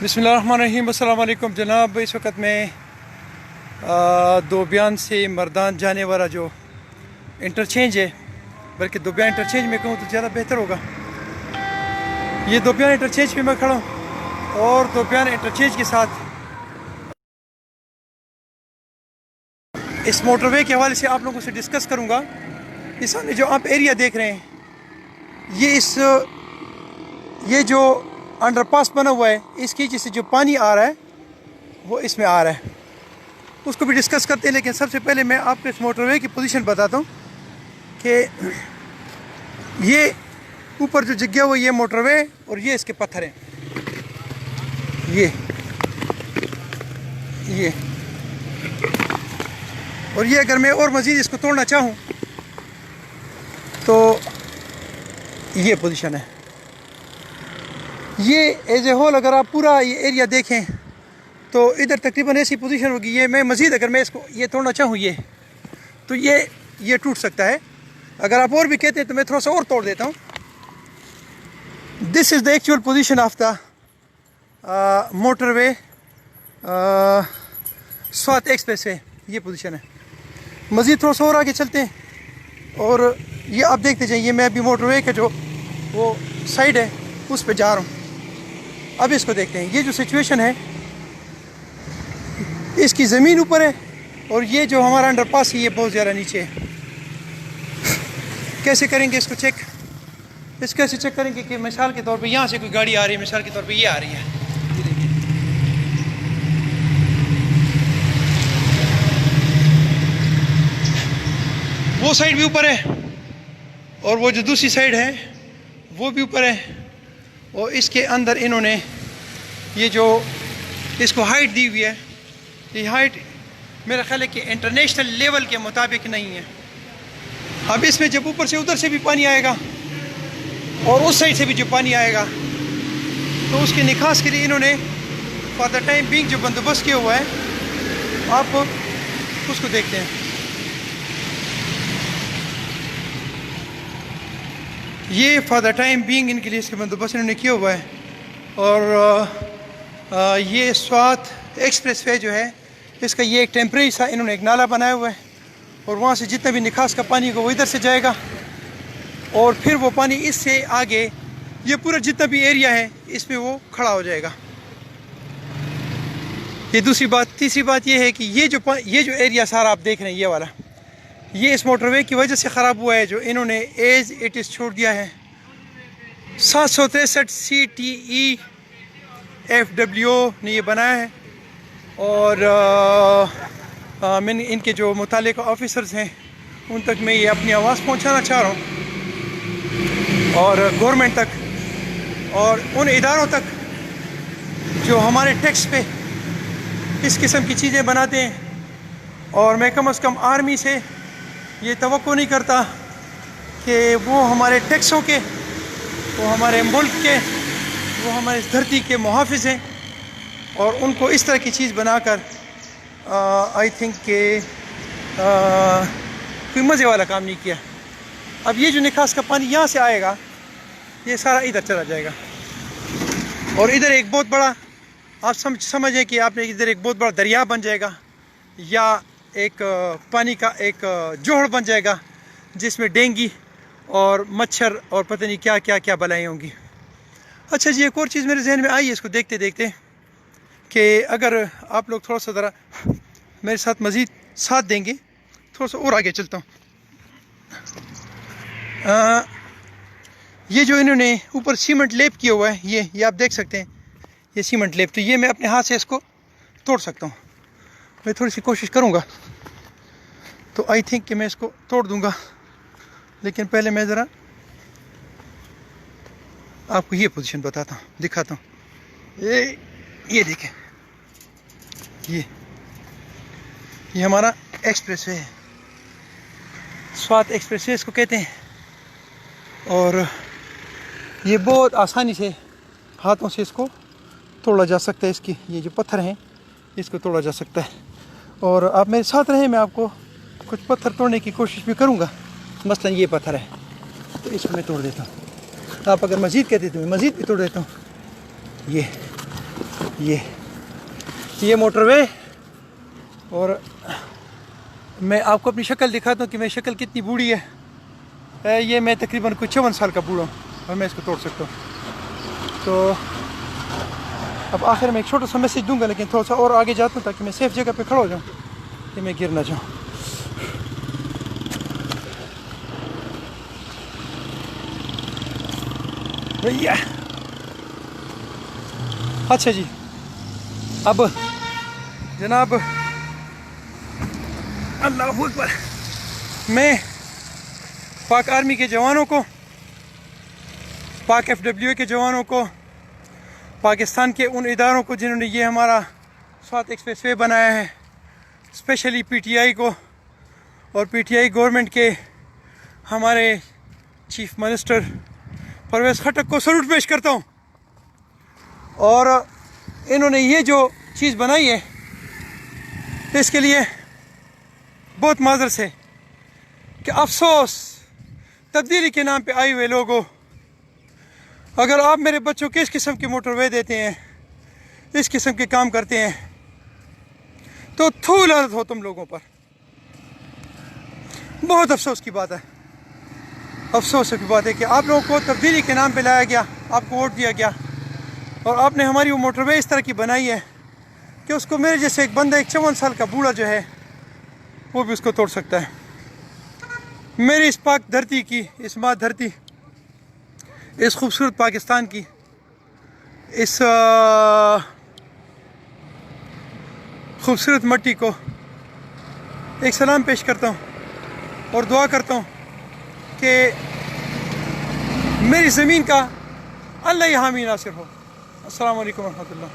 बिस्मिल्लाहिर्रहमानिर्रहीम। अस्सलाम वालेकुम जनाब। इस वक्त मैं दोबियान से मर्दान जाने वाला जो इंटरचेंज है, बल्कि दोबियान इंटरचेंज में कहूँ तो ज़्यादा बेहतर होगा। ये दोबियान इंटरचेंज पे मैं खड़ा हूँ और दोबियान इंटरचेंज के साथ इस मोटरवे के हवाले से आप लोगों से डिस्कस करूँगा। इस सामने जो आप एरिया देख रहे हैं, ये जो अंडरपास बना हुआ है, इसकी वजह से जो पानी आ रहा है वो इसमें आ रहा है, उसको भी डिस्कस करते हैं। लेकिन सबसे पहले मैं आपको इस मोटरवे की पोजीशन बताता हूँ कि ये ऊपर जो जगह हुआ ये मोटरवे और ये इसके पत्थर हैं। ये और ये अगर मैं और मज़ीद इसको तोड़ना चाहूँ तो ये पोजीशन है। ये एज ए होल अगर आप पूरा ये एरिया देखें तो इधर तकरीबन ऐसी पोजीशन होगी। ये मैं मज़ीद अगर मैं इसको ये तोड़ना चाहूँ तो ये टूट सकता है। अगर आप और भी कहते हैं तो मैं थोड़ा सा और तोड़ देता हूँ। This is the actual position of the motorway Swat express way. ये पोजीशन है। मज़ीद थोड़ा सा और आगे चलते हैं और ये आप देखते जाइए। मैं अभी मोटरवे का जो वो साइड है उस पे जा रहा हूँ। अब इसको देखते हैं। ये जो सिचुएशन है, इसकी ज़मीन ऊपर है और ये जो हमारा अंडरपास है ये बहुत ज़्यादा नीचे है। कैसे करेंगे इसको चेक? कैसे चेक करेंगे कि मिसाल के तौर पे यहाँ से कोई गाड़ी आ रही है, मिसाल के तौर पे ये आ रही है, ये देखिए। वो साइड भी ऊपर है और वो जो दूसरी साइड है वो भी ऊपर है। और इसके अंदर इन्होंने ये जो इसको हाइट दी हुई है, ये हाइट मेरा ख्याल है कि इंटरनेशनल लेवल के मुताबिक नहीं है। अब इसमें जब ऊपर से उधर से भी पानी आएगा और उस साइड से भी जो पानी आएगा तो उसके निकास के लिए इन्होंने फॉर द टाइम बीइंग जो बंदोबस्त किया हुआ है, आप उसको देखते हैं। ये फॉर द टाइम बीइंग इनके लिए इसके बंदोबस्त इन्होंने किया हुआ है। और ये स्वात एक्सप्रेस वे जो है, इसका ये एक टेम्परेरी सा इन्होंने एक नाला बनाया हुआ है और वहाँ से जितना भी निकास का पानी होगा वो इधर से जाएगा और फिर वो पानी इससे आगे ये पूरा जितना भी एरिया है इसमें वो खड़ा हो जाएगा। ये दूसरी बात। तीसरी बात ये है कि ये जो एरिया सारा आप देख रहे हैं, ये वाला, ये इस मोटरवे की वजह से ख़राब हुआ है जो इन्होंने एज इट इज़ छोड़ दिया है। 763 CTE FW ने ये बनाया है और मैंने इनके जो मुतालिका ऑफिसर्स हैं उन तक मैं ये अपनी आवाज़ पहुंचाना चाह रहा हूँ और गवर्नमेंट तक और उन इदारों तक जो हमारे टैक्स पे इस किस्म की चीज़ें बनाते हैं। और मैं कम अज़ कम आर्मी से ये तवक्को नहीं करता कि वो हमारे टैक्सों के, वो हमारे मुल्क के, वो हमारे इस धरती के मुहाफ़िज़ हैं और उनको इस तरह की चीज़ बनाकर आई थिंक के कोई मज़े वाला काम नहीं किया। अब ये जो निकास का पानी यहाँ से आएगा ये सारा इधर चला जाएगा और इधर एक बहुत बड़ा आप समझें कि आपने इधर एक बहुत बड़ा दरिया बन जाएगा या एक पानी का एक जोहड़ बन जाएगा जिसमें डेंगू और मच्छर और पता नहीं क्या क्या क्या बलाएँ होंगी। अच्छा जी, एक और चीज़ मेरे जहन में आई है इसको देखते देखते कि अगर आप लोग थोड़ा सा ज़रा मेरे साथ मज़ीद साथ देंगे, थोड़ा सा और आगे चलता हूँ। ये जो इन्होंने ऊपर सीमेंट लेप किया हुआ है, ये आप देख सकते हैं, ये सीमेंट लेप। तो ये मैं अपने हाथ से इसको तोड़ सकता हूँ। मैं थोड़ी सी कोशिश करूँगा तो आई थिंक कि मैं इसको तोड़ दूँगा। लेकिन पहले मैं ज़रा आपको ये पोजीशन बताता हूँ, दिखाता हूँ। ये देखें, ये हमारा एक्सप्रेस वे है, स्वात एक्सप्रेस वे इसको कहते हैं। और ये बहुत आसानी से हाथों से इसको तोड़ा जा सकता है। इसकी ये जो पत्थर हैं इसको तोड़ा जा सकता है। और आप मेरे साथ रहें, मैं आपको कुछ पत्थर तोड़ने की कोशिश भी करूँगा। मसलन ये पत्थर है तो इसको मैं तोड़ देता हूँ। आप अगर मज़ीद कहते तो मैं मज़ीद भी तोड़ देता हूँ। یہ موٹر وے. اور میں آپ کو اپنی شکل دکھاتا ہوں کہ میری شکل کتنی بوڑھی ہے. یہ میں تقریباً کوئی 54 سال کا بوڑھا ہوں اور میں اس کو توڑ سکتا ہوں. تو اب آخر میں ایک چھوٹا سا میسیج دوں گا، لیکن تھوڑا سا اور آگے جاتا ہوں تاکہ میں سیف جگہ پہ کھڑا ہو جاؤں کہ میں گر نہ جاؤں. بھیا اچھا جی، اب جناب اللہ اکبر، میں پاک آرمی کے جوانوں کو، پاک FW کے جوانوں کو، پاکستان کے ان اداروں کو جنہوں نے یہ ہمارا 7 ایکسپریس وے بنایا ہے، اسپیشلی PTI کو اور PTI گورنمنٹ کے ہمارے چیف منسٹر پرویز خٹک کو سلوٹ پیش کرتا ہوں. اور انہوں نے یہ جو چیز بنائی ہے اس کے لیے بہت معذرت ہے کہ افسوس تبدیلی کے نام پہ آئے ہوئے لوگوں، اگر آپ میرے بچوں کو اس قسم کے موٹر وے دیتے ہیں، اس قسم کے کام کرتے ہیں، تو تھو لعنت ہو تم لوگوں پر. بہت افسوس کی بات ہے، افسوس کی بات ہے کہ آپ لوگوں کو تبدیلی کے نام پہ لایا گیا، آپ کو ووٹ دیا گیا، اور آپ نے ہماری وہ موٹر وے اس طرح کی بنائی ہے کہ اس کو میرے جیسے ایک بندہ، ایک 54 سال کا بوڑھا جو ہے وہ بھی اس کو توڑ سکتا ہے. میری اس پاک دھرتی کی، اس ماں دھرتی، اس خوبصورت پاکستان کی، اس خوبصورت مٹی کو ایک سلام پیش کرتا ہوں اور دعا کرتا ہوں کہ میری زمین کا اللہ ہی حامی ناصر ہو. السلام علیکم ورحمۃ اللہ.